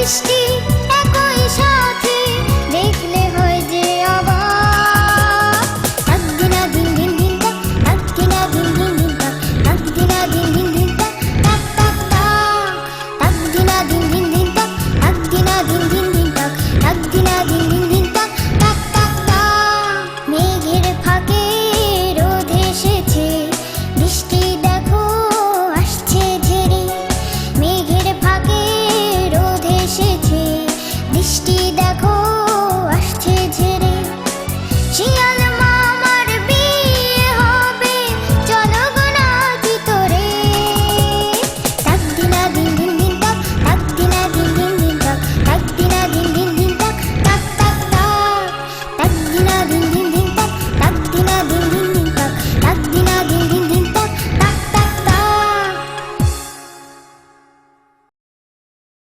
বৃষ্টি একই সাথে দেখলে হয় যে অবাক। তাকদিনা দিন দিন দিন তাক, তাকদিনা দিন দিন দিন তাক, তাকদিনা দিন দিন দিন তাক, তাক তাক তাক। তাকদিনা দিন দিন দিন তাক, তাকদিনা দিন দিন দিন তাক, তাকদিনা দিন দিন দিন তাক, তাক তাক তাক। মেঘের ফাঁকে রোদ এসেছে, বৃষ্টি দেখো আসছে ঝেড়ে। মেঘের ফাঁকে রোদ এসেছে, বৃষ্টি